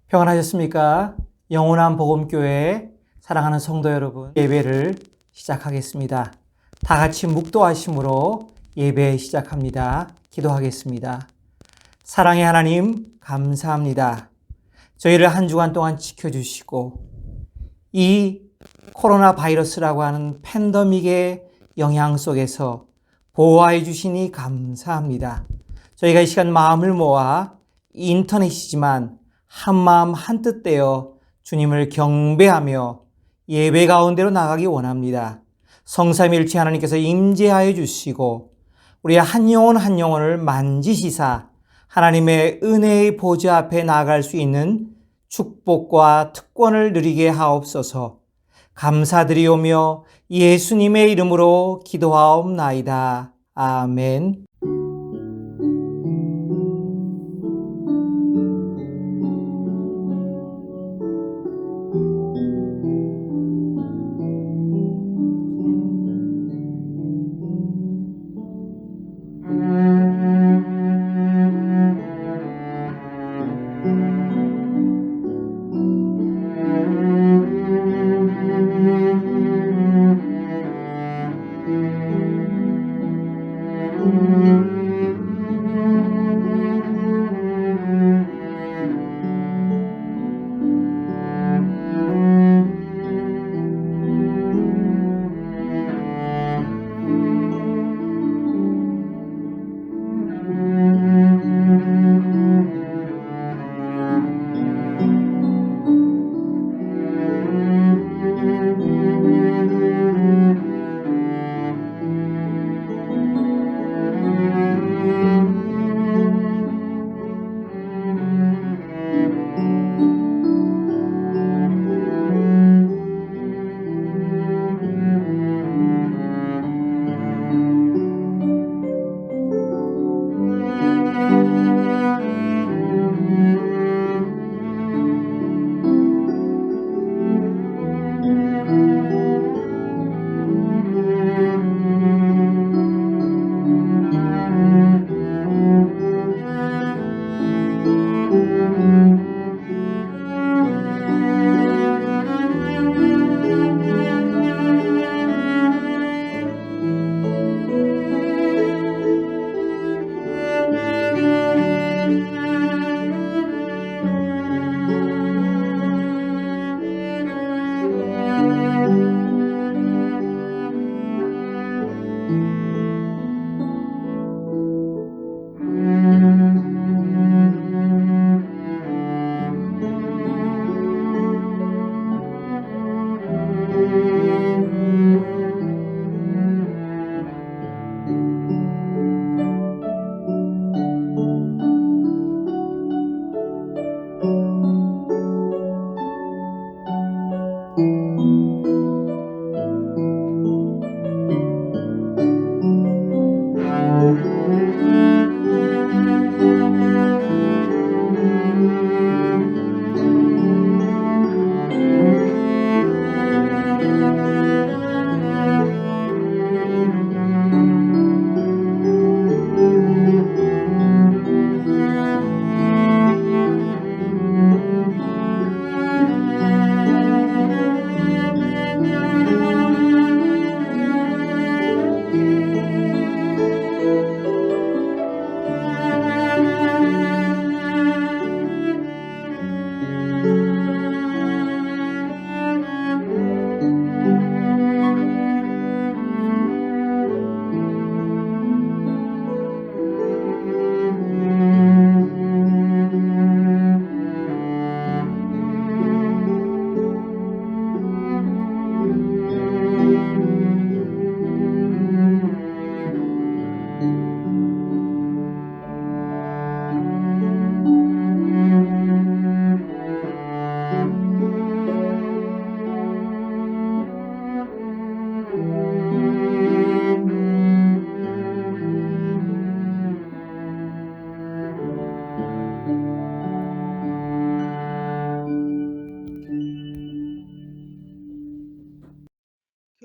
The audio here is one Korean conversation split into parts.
평안하셨습니까? 영원한 복음교회 사랑하는 성도 여러분, 예배를 시작하겠습니다. 다 같이 묵도하심으로 예배 시작합니다. 기도하겠습니다. 사랑의 하나님, 감사합니다. 저희를 한 주간 동안 지켜주시고 이 코로나 바이러스라고 하는 팬데믹의 영향 속에서 보호해 주시니 감사합니다. 저희가 이 시간 마음을 모아 인터넷이지만 한마음 한뜻 되어 주님을 경배하며 예배 가운데로 나가기 원합니다. 성삼일체 하나님께서 임재하여 주시고 우리의 한 영혼 한 영혼을 만지시사 하나님의 은혜의 보좌 앞에 나아갈 수 있는 축복과 특권을 누리게 하옵소서. 감사드리오며 예수님의 이름으로 기도하옵나이다. 아멘.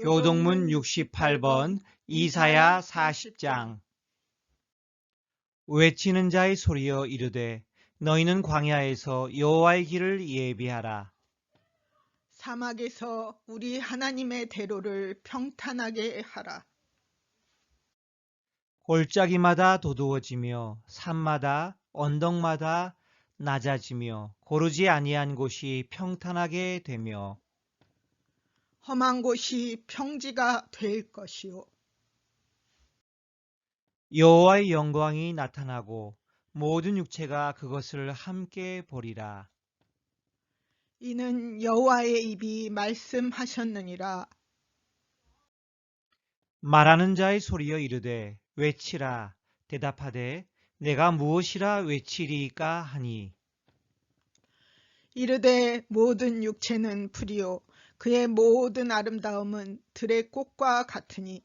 교동문 68번 이사야 40장. 외치는 자의 소리여 이르되 너희는 광야에서 여호와의 길을 예비하라. 사막에서 우리 하나님의 대로를 평탄하게 하라. 골짜기마다 도두어지며 산마다 언덕마다 낮아지며 고르지 아니한 곳이 평탄하게 되며 험한 곳이 평지가 될 것이요. 여호와의 영광이 나타나고 모든 육체가 그것을 함께 보리라. 이는 여호와의 입이 말씀하셨느니라. 말하는 자의 소리여 이르되 외치라. 대답하되 내가 무엇이라 외치리이까 하니 이르되 모든 육체는 풀이요 그의 모든 아름다움은 들의 꽃과 같으니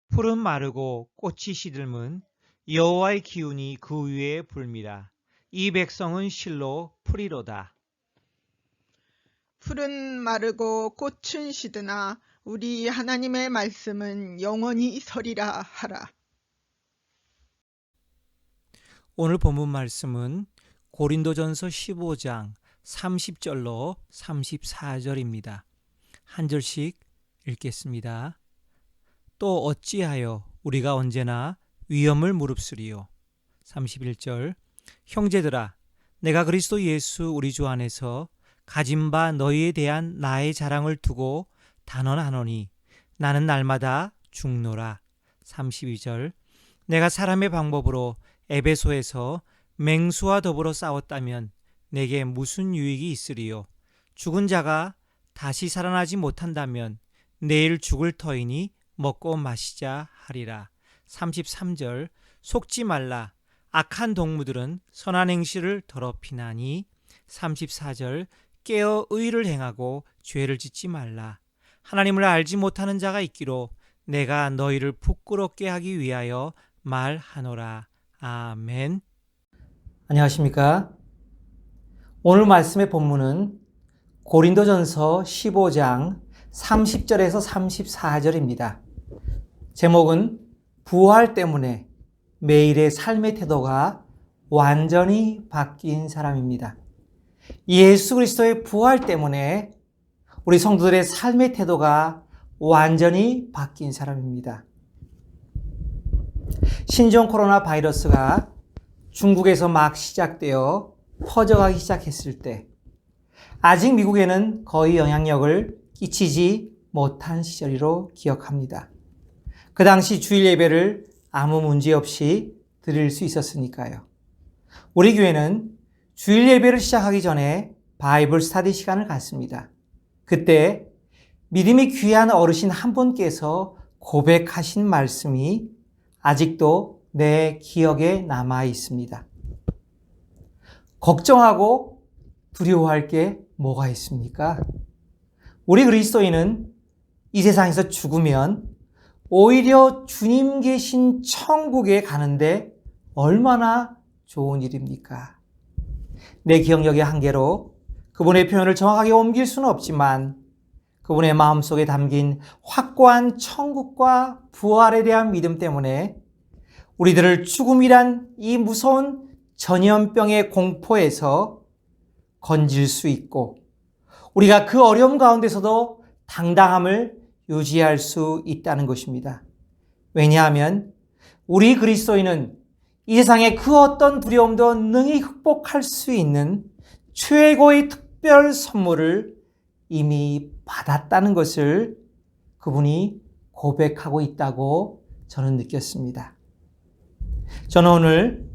풀은 마르고 꽃이 시들면 여호와의 기운이 그 위에 불미라. 이 백성은 실로 풀이로다. 풀은 마르고 꽃은 시드나 우리 하나님의 말씀은 영원히 서리라 하라. 오늘 본문 말씀은 고린도전서 15장 30절로 34절입니다. 한 절씩 읽겠습니다. 또 어찌하여 우리가 언제나 위험을 무릅쓰리요. 31절 형제들아 내가 그리스도 예수 우리 주 안에서 가진 바 너희에 대한 나의 자랑을 두고 단언하노니 나는 날마다 죽노라. 32절 내가 사람의 방법으로 에베소에서 맹수와 더불어 싸웠다면 내게 무슨 유익이 있으리요. 죽은 자가 다시 살아나지 못한다면 내일 죽을 터이니 먹고 마시자 하리라. 33절 속지 말라. 악한 동무들은 선한 행실을 더럽히나니. 34절 깨어 의를 행하고 죄를 짓지 말라. 하나님을 알지 못하는 자가 있기로 내가 너희를 부끄럽게 하기 위하여 말하노라. 아멘. 안녕하십니까? 오늘 말씀의 본문은 고린도전서 15장 30절에서 34절입니다. 제목은 부활 때문에 매일의 삶의 태도가 완전히 바뀐 사람입니다. 예수 그리스도의 부활 때문에 우리 성도들의 삶의 태도가 완전히 바뀐 사람입니다. 신종 코로나 바이러스가 중국에서 막 시작되어 퍼져가기 시작했을 때 아직 미국에는 거의 영향력을 끼치지 못한 시절이로 기억합니다. 그 당시 주일 예배를 아무 문제 없이 드릴 수 있었으니까요. 우리 교회는 주일 예배를 시작하기 전에 바이블 스터디 시간을 갖습니다. 그때 믿음이 귀한 어르신 한 분께서 고백하신 말씀이 아직도 내 기억에 남아 있습니다. 걱정하고 두려워할 게 뭐가 있습니까? 우리 그리스도인은 이 세상에서 죽으면 오히려 주님 계신 천국에 가는데 얼마나 좋은 일입니까? 내 기억력의 한계로 그분의 표현을 정확하게 옮길 수는 없지만 그분의 마음속에 담긴 확고한 천국과 부활에 대한 믿음 때문에 우리들을 죽음이란 이 무서운 전염병의 공포에서 건질 수 있고 우리가 그 어려움 가운데서도 당당함을 유지할 수 있다는 것입니다. 왜냐하면 우리 그리스도인은 이 세상의 그 어떤 두려움도 능히 극복할 수 있는 최고의 특별 선물을 이미 받았다는 것을 그분이 고백하고 있다고 저는 느꼈습니다. 저는 오늘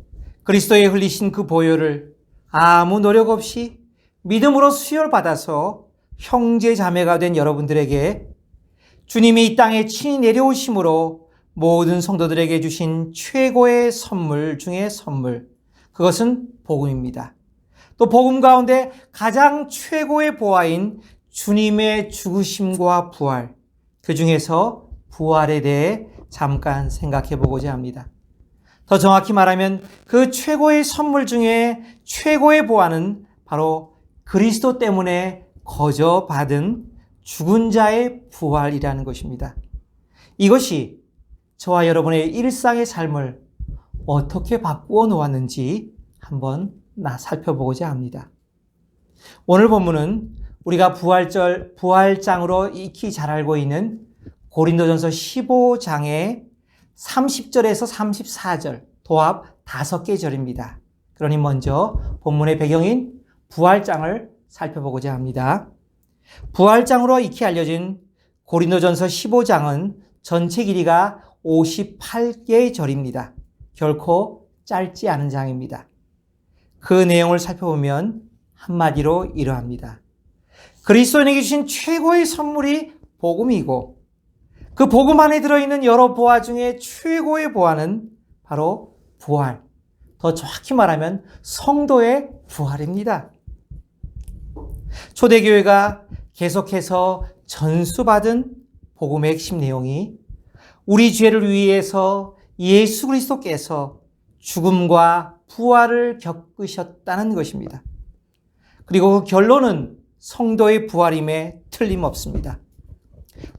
그리스도의 흘리신 그 보혈을 아무 노력 없이 믿음으로 수혈받아서 형제 자매가 된 여러분들에게 주님이 이 땅에 친히 내려오심으로 모든 성도들에게 주신 최고의 선물 중의 선물, 그것은 복음입니다. 또 복음 가운데 가장 최고의 보화인 주님의 죽으심과 부활, 그 중에서 부활에 대해 잠깐 생각해 보고자 합니다. 더 정확히 말하면 그 최고의 선물 중에 최고의 보화는 바로 그리스도 때문에 거저 받은 죽은 자의 부활이라는 것입니다. 이것이 저와 여러분의 일상의 삶을 어떻게 바꾸어 놓았는지 한번 살펴보고자 합니다. 오늘 본문은 우리가 부활장으로 익히 잘 알고 있는 고린도전서 15장의 30절에서 34절, 도합 5개 절입니다. 그러니 먼저 본문의 배경인 부활장을 살펴보고자 합니다. 부활장으로 익히 알려진 고린도전서 15장은 전체 길이가 58개의 절입니다. 결코 짧지 않은 장입니다. 그 내용을 살펴보면 한마디로 이러합니다. 그리스도인에게 주신 최고의 선물이 복음이고 그 복음 안에 들어있는 여러 보화 중에 최고의 보화는 바로 부활, 더 정확히 말하면 성도의 부활입니다. 초대교회가 계속해서 전수받은 복음의 핵심 내용이 우리 죄를 위해서 예수 그리스도께서 죽음과 부활을 겪으셨다는 것입니다. 그리고 그 결론은 성도의 부활임에 틀림없습니다.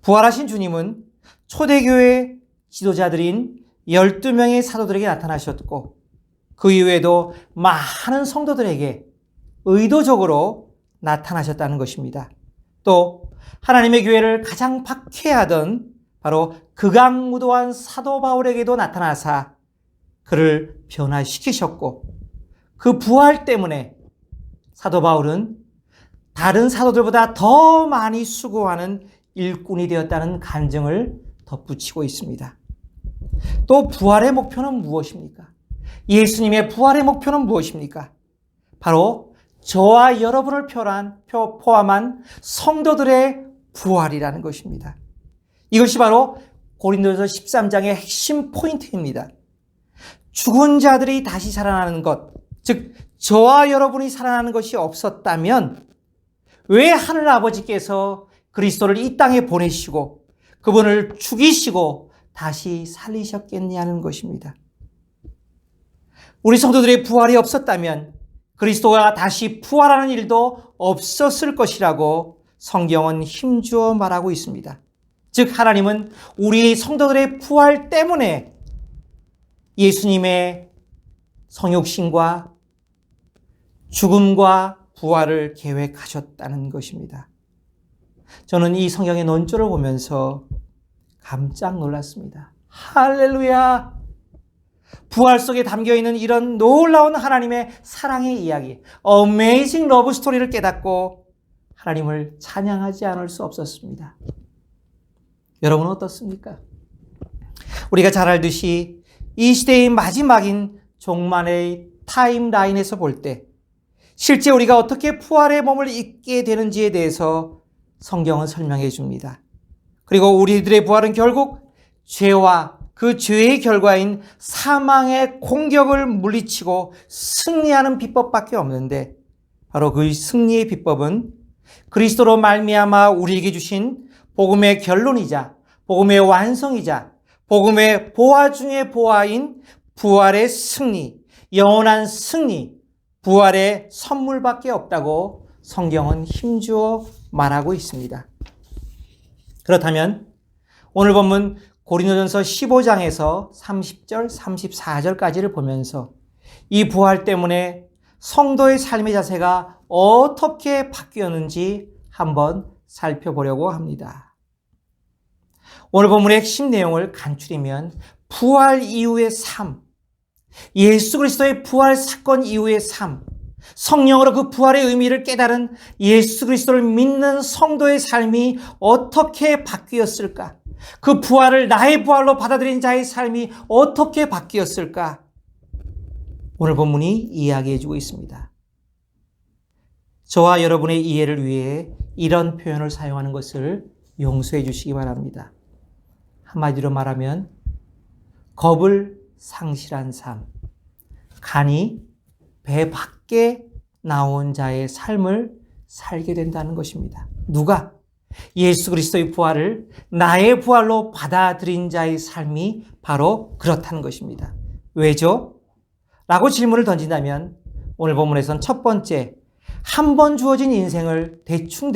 부활하신 주님은 초대교회 지도자들인 12명의 사도들에게 나타나셨고 그 이후에도 많은 성도들에게 의도적으로 나타나셨다는 것입니다. 또 하나님의 교회를 가장 박해하던 바로 극악무도한 사도 바울에게도 나타나사 그를 변화시키셨고 그 부활 때문에 사도 바울은 다른 사도들보다 더 많이 수고하는 일꾼이 되었다는 간증을 덧붙이고 있습니다. 또 부활의 목표는 무엇입니까? 예수님의 부활의 목표는 무엇입니까? 바로 저와 여러분을 포함한 성도들의 부활이라는 것입니다. 이것이 바로 고린도전서 13장의 핵심 포인트입니다. 죽은 자들이 다시 살아나는 것, 즉 저와 여러분이 살아나는 것이 없었다면 왜 하늘 아버지께서 그리스도를 이 땅에 보내시고 그분을 죽이시고 다시 살리셨겠냐는 것입니다. 우리 성도들의 부활이 없었다면 그리스도가 다시 부활하는 일도 없었을 것이라고 성경은 힘주어 말하고 있습니다. 즉 하나님은 우리 성도들의 부활 때문에 예수님의 성육신과 죽음과 부활을 계획하셨다는 것입니다. 저는 이 성경의 논조를 보면서 깜짝 놀랐습니다. 할렐루야! 부활 속에 담겨있는 이런 놀라운 하나님의 사랑의 이야기, 어메이징 러브 스토리를 깨닫고 하나님을 찬양하지 않을 수 없었습니다. 여러분은 어떻습니까? 우리가 잘 알듯이 이 시대의 마지막인 종말의 타임라인에서 볼 때 실제 우리가 어떻게 부활의 몸을 입게 되는지에 대해서 성경은 설명해 줍니다. 그리고 우리들의 부활은 결국 죄와 그 죄의 결과인 사망의 공격을 물리치고 승리하는 비법밖에 없는데 바로 그 승리의 비법은 그리스도로 말미암아 우리에게 주신 복음의 결론이자 복음의 완성이자 복음의 보화 중의 보화인 부활의 승리, 영원한 승리, 부활의 선물밖에 없다고 성경은 힘주어 말하고 있습니다. 그렇다면 오늘 본문 고린도전서 15장에서 30절, 34절까지를 보면서 이 부활 때문에 성도의 삶의 자세가 어떻게 바뀌었는지 한번 살펴보려고 합니다. 오늘 본문의 핵심 내용을 간추리면 부활 이후의 삶, 예수 그리스도의 부활 사건 이후의 삶, 성령으로 그 부활의 의미를 깨달은 예수 그리스도를 믿는 성도의 삶이 어떻게 바뀌었을까? 그 부활을 나의 부활로 받아들인 자의 삶이 어떻게 바뀌었을까? 오늘 본문이 이야기해주고 있습니다. 저와 여러분의 이해를 위해 이런 표현을 사용하는 것을 용서해 주시기 바랍니다. 한마디로 말하면 겁을 상실한 삶, 간이 배 밖에 나온 자의 삶을 살게 된다는 것입니다. 누가? 예수 그리스도의 부활을 나의 부활로 받아들인 자의 삶이 바로 그렇다는 것입니다. 왜죠? 라고 질문을 던진다면 오늘 본문에서는 첫 번째, 한 번 주어진 인생을 대충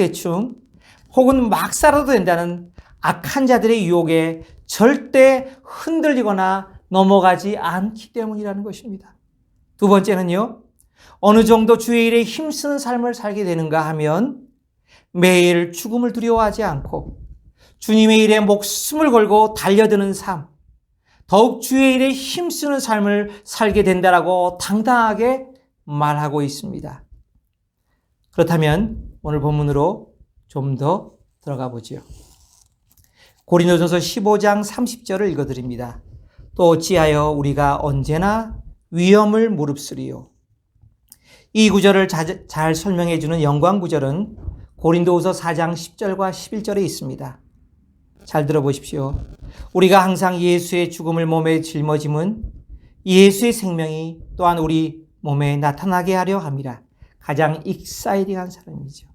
혹은 막 살아도 된다는 악한 자들의 유혹에 절대 흔들리거나 넘어가지 않기 때문이라는 것입니다. 두 번째는요, 어느 정도 주의 일에 힘쓰는 삶을 살게 되는가 하면 매일 죽음을 두려워하지 않고 주님의 일에 목숨을 걸고 달려드는 삶, 더욱 주의 일에 힘쓰는 삶을 살게 된다라고 당당하게 말하고 있습니다. 그렇다면 오늘 본문으로 좀 더 들어가 보죠. 고린도전서 15장 30절을 읽어드립니다. 또 어찌하여 우리가 언제나 위험을 무릅쓰리요. 이 구절을 잘 설명해 주는 영광 구절은 고린도후서 4장 10절과 11절에 있습니다. 잘 들어보십시오. 우리가 항상 예수의 죽음을 몸에 짊어짐은 예수의 생명이 또한 우리 몸에 나타나게 하려 함이라. 가장 익사이딩한 사람이죠.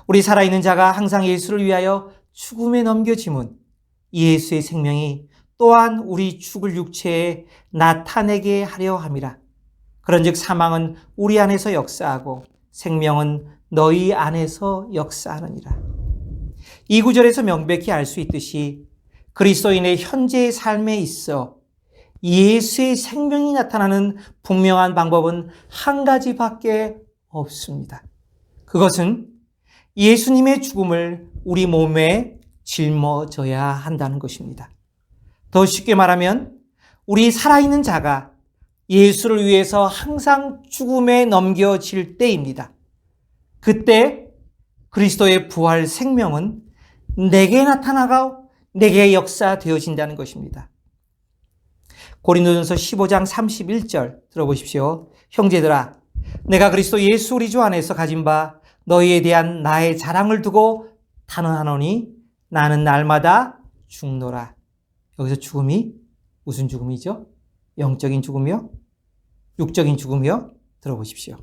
우리 살아있는 자가 항상 예수를 위하여 죽음에 넘겨짐은 예수의 생명이 또한 우리 죽을 육체에 나타내게 하려 함이라. 그런즉 사망은 우리 안에서 역사하고 생명은 너희 안에서 역사하느니라. 이 구절에서 명백히 알 수 있듯이 그리스도인의 현재의 삶에 있어 예수의 생명이 나타나는 분명한 방법은 한 가지밖에 없습니다. 그것은 예수님의 죽음을 우리 몸에 짊어져야 한다는 것입니다. 더 쉽게 말하면 우리 살아있는 자가 예수를 위해서 항상 죽음에 넘겨질 때입니다. 그때 그리스도의 부활 생명은 내게 나타나고 내게 역사되어진다는 것입니다. 고린도전서 15장 31절 들어보십시오. 형제들아, 내가 그리스도 예수 우리 주 안에서 가진 바 너희에 대한 나의 자랑을 두고 단언하노니 나는 날마다 죽노라. 여기서 죽음이 무슨 죽음이죠? 영적인 죽음이요? 육적인 죽음이요? 들어보십시오.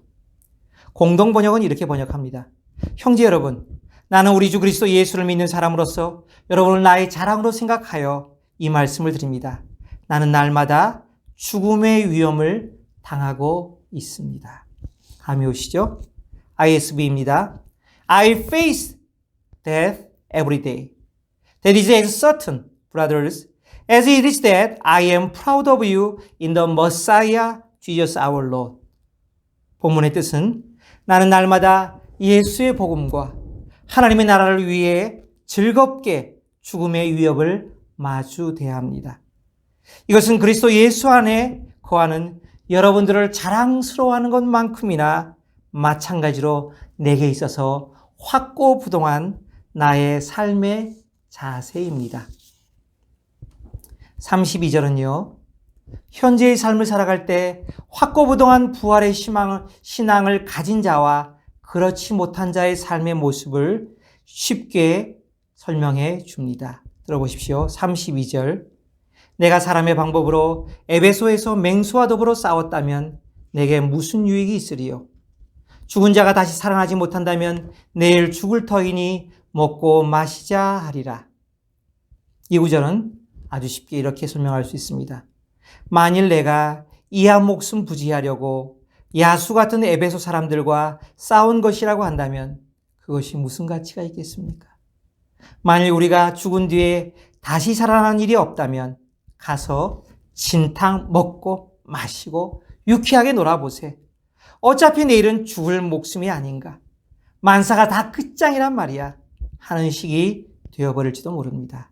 공동 번역은 이렇게 번역합니다. 형제 여러분, 나는 우리 주 그리스도 예수를 믿는 사람으로서 여러분을 나의 자랑으로 생각하여 이 말씀을 드립니다. 나는 날마다 죽음의 위험을 당하고 있습니다. 감이 오시죠? ISB입니다. I face death every day. That is as certain, brothers, as it is that I am proud of you in the Messiah, Jesus our Lord. 본문의 뜻은 나는 날마다 예수의 복음과 하나님의 나라를 위해 즐겁게 죽음의 위협을 마주대야 합니다. 이것은 그리스도 예수 안에 거하는 여러분들을 자랑스러워하는 것만큼이나 마찬가지로 내게 있어서 확고부동한 나의 삶의 자세입니다. 32절은요. 현재의 삶을 살아갈 때 확고부동한 부활의 신앙을 가진 자와 그렇지 못한 자의 삶의 모습을 쉽게 설명해 줍니다. 들어보십시오. 32절. 내가 사람의 방법으로 에베소에서 맹수와 더불어 싸웠다면 내게 무슨 유익이 있으리요? 죽은 자가 다시 살아나지 못한다면 내일 죽을 터이니 먹고 마시자 하리라. 이 구절은 아주 쉽게 이렇게 설명할 수 있습니다. 만일 내가 이하 목숨 부지하려고 야수 같은 에베소 사람들과 싸운 것이라고 한다면 그것이 무슨 가치가 있겠습니까? 만일 우리가 죽은 뒤에 다시 살아나는 일이 없다면 가서 진탕 먹고 마시고 유쾌하게 놀아보세. 어차피 내일은 죽을 목숨이 아닌가. 만사가 다 끝장이란 말이야. 하는 식이 되어버릴지도 모릅니다.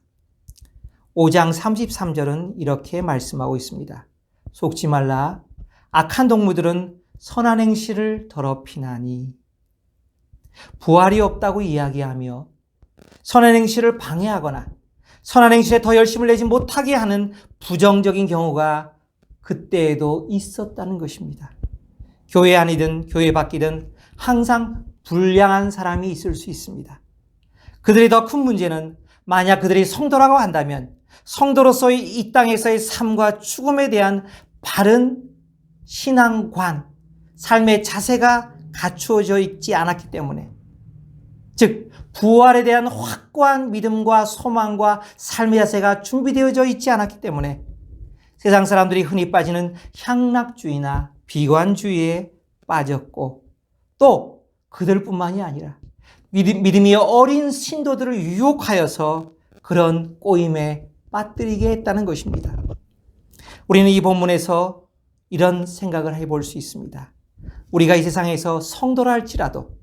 5장 33절은 이렇게 말씀하고 있습니다. 속지 말라. 악한 동무들은 선한 행실을 더럽히나니. 부활이 없다고 이야기하며 선한 행실을 방해하거나 선한 행실에 더 열심을 내지 못하게 하는 부정적인 경우가 그때에도 있었다는 것입니다. 교회 안이든 교회 밖이든 항상 불량한 사람이 있을 수 있습니다. 그들의 더 큰 문제는 만약 그들이 성도라고 한다면 성도로서의 이 땅에서의 삶과 죽음에 대한 바른 신앙관, 삶의 자세가 갖추어져 있지 않았기 때문에, 즉 부활에 대한 확고한 믿음과 소망과 삶의 자세가 준비되어져 있지 않았기 때문에 세상 사람들이 흔히 빠지는 향락주의나 비관주의에 빠졌고, 또 그들뿐만이 아니라 믿음이 어린 신도들을 유혹하여서 그런 꼬임에 빠뜨리게 했다는 것입니다. 우리는 이 본문에서 이런 생각을 해볼 수 있습니다. 우리가 이 세상에서 성도라 할지라도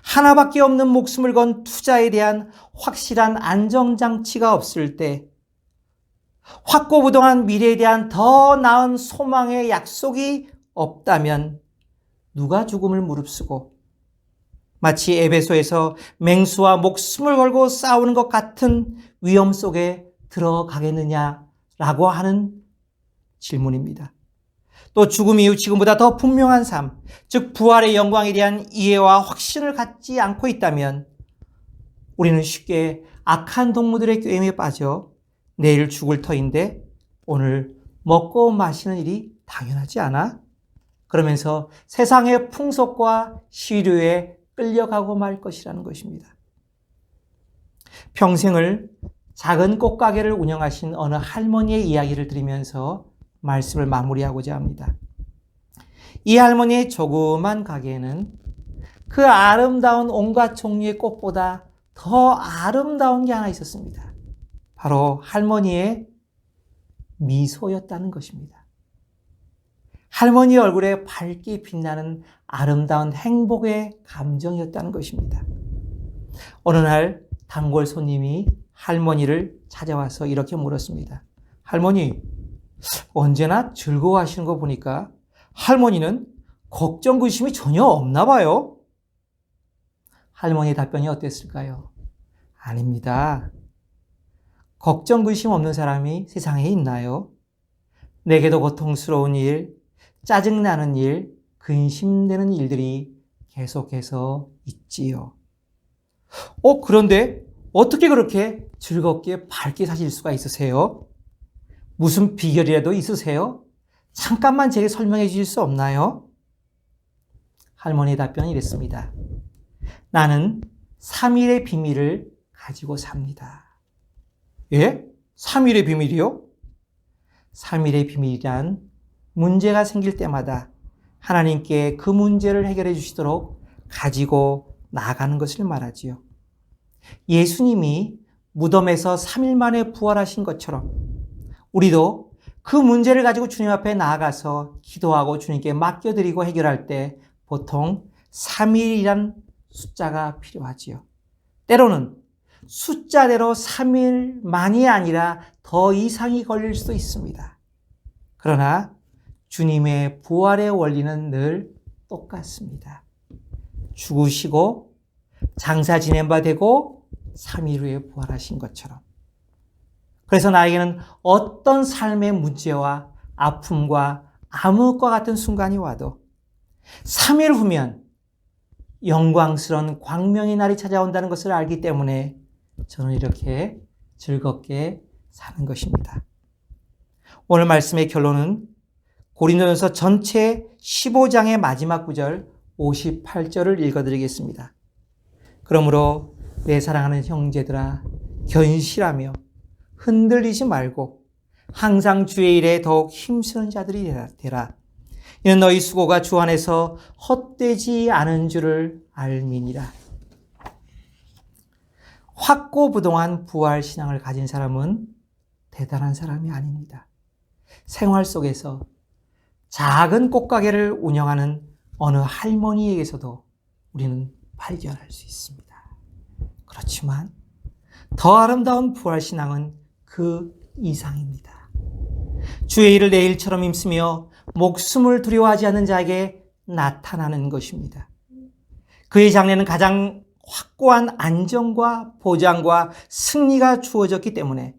하나밖에 없는 목숨을 건 투자에 대한 확실한 안정장치가 없을 때, 확고부동한 미래에 대한 더 나은 소망의 약속이 없다면 누가 죽음을 무릅쓰고 마치 에베소에서 맹수와 목숨을 걸고 싸우는 것 같은 위험 속에 들어가겠느냐라고 하는 질문입니다. 또 죽음 이후 지금보다 더 분명한 삶, 즉 부활의 영광에 대한 이해와 확신을 갖지 않고 있다면 우리는 쉽게 악한 동무들의 꾀임에 빠져 내일 죽을 터인데 오늘 먹고 마시는 일이 당연하지 않아? 그러면서 세상의 풍속과 시류에 끌려가고 말 것이라는 것입니다. 평생을 작은 꽃가게를 운영하신 어느 할머니의 이야기를 들으면서 말씀을 마무리하고자 합니다. 이 할머니의 조그만 가게에는 그 아름다운 온갖 종류의 꽃보다 더 아름다운 게 하나 있었습니다. 바로 할머니의 미소였다는 것입니다. 할머니 얼굴에 밝게 빛나는 아름다운 행복의 감정이었다는 것입니다. 어느 날 단골 손님이 할머니를 찾아와서 이렇게 물었습니다. 할머니, 언제나 즐거워하시는 거 보니까 할머니는 걱정 근심이 전혀 없나 봐요. 할머니의 답변이 어땠을까요? 아닙니다. 걱정 근심 없는 사람이 세상에 있나요? 내게도 고통스러운 일, 짜증나는 일, 근심되는 일들이 계속해서 있지요. 그런데 어떻게 그렇게 즐겁게 밝게 사실 수가 있으세요? 무슨 비결이라도 있으세요? 잠깐만 제게 설명해 주실 수 없나요? 할머니의 답변은 이랬습니다. 나는 3일의 비밀을 가지고 삽니다. 예? 3일의 비밀이요? 3일의 비밀이란 문제가 생길 때마다 하나님께 그 문제를 해결해 주시도록 가지고 나가는 것을 말하지요. 예수님이 무덤에서 3일 만에 부활하신 것처럼 우리도 그 문제를 가지고 주님 앞에 나아가서 기도하고 주님께 맡겨드리고 해결할 때 보통 3일이란 숫자가 필요하지요. 때로는 숫자대로 3일만이 아니라 더 이상이 걸릴 수도 있습니다. 그러나 주님의 부활의 원리는 늘 똑같습니다. 죽으시고 장사 지낸 바 되고 3일 후에 부활하신 것처럼. 그래서 나에게는 어떤 삶의 문제와 아픔과 암흑과 같은 순간이 와도 3일 후면 영광스러운 광명의 날이 찾아온다는 것을 알기 때문에 저는 이렇게 즐겁게 사는 것입니다. 오늘 말씀의 결론은 고린도전서 전체 15장의 마지막 구절 58절을 읽어드리겠습니다. 그러므로 내 사랑하는 형제들아 견실하며 흔들리지 말고 항상 주의 일에 더욱 힘쓰는 자들이 되라. 이는 너희 수고가 주 안에서 헛되지 않은 줄을 알미니라. 확고부동한 부활신앙을 가진 사람은 대단한 사람이 아닙니다. 생활 속에서 작은 꽃가게를 운영하는 어느 할머니에게서도 우리는 발견할 수 있습니다. 그렇지만 더 아름다운 부활신앙은 그 이상입니다. 주의 일을 내 일처럼 힘쓰며 목숨을 두려워하지 않는 자에게 나타나는 것입니다. 그의 장래는 가장 확고한 안정과 보장과 승리가 주어졌기 때문에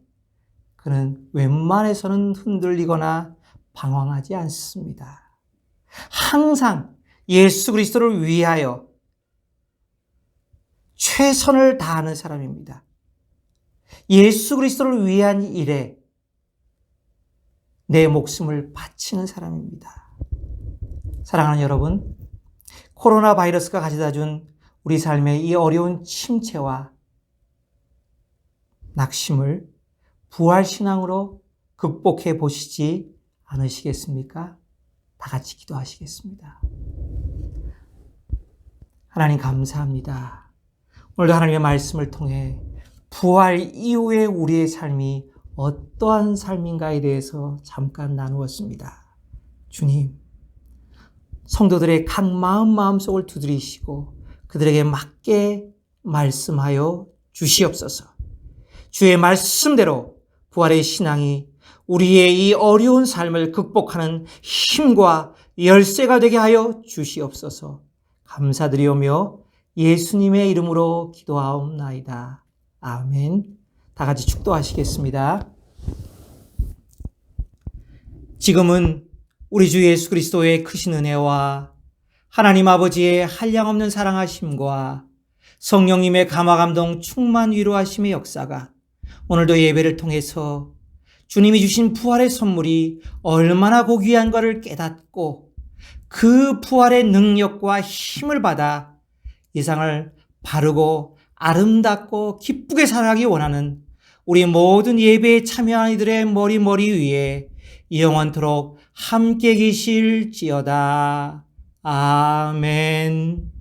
그는 웬만해서는 흔들리거나 방황하지 않습니다. 항상 예수 그리스도를 위하여 최선을 다하는 사람입니다. 예수 그리스도를 위한 일에 내 목숨을 바치는 사람입니다. 사랑하는 여러분, 코로나 바이러스가 가져다 준 우리 삶의 이 어려운 침체와 낙심을 부활신앙으로 극복해 보시지 않으시겠습니까? 다 같이 기도하시겠습니다. 하나님 감사합니다. 오늘도 하나님의 말씀을 통해 부활 이후의 우리의 삶이 어떠한 삶인가에 대해서 잠깐 나누었습니다. 주님, 성도들의 각 마음속을 두드리시고 그들에게 맞게 말씀하여 주시옵소서. 주의 말씀대로 부활의 신앙이 우리의 이 어려운 삶을 극복하는 힘과 열쇠가 되게 하여 주시옵소서. 감사드리오며 예수님의 이름으로 기도하옵나이다. 아멘. 다 같이 축도하시겠습니다. 지금은 우리 주 예수 그리스도의 크신 은혜와 하나님 아버지의 한량없는 사랑하심과 성령님의 감화감동 충만 위로하심의 역사가 오늘도 예배를 통해서 주님이 주신 부활의 선물이 얼마나 고귀한가를 깨닫고 그 부활의 능력과 힘을 받아 예상을 바르고 아름답고 기쁘게 살아가기 원하는 우리 모든 예배에 참여한 이들의 머리 위에 영원토록 함께 계실지어다. 아멘.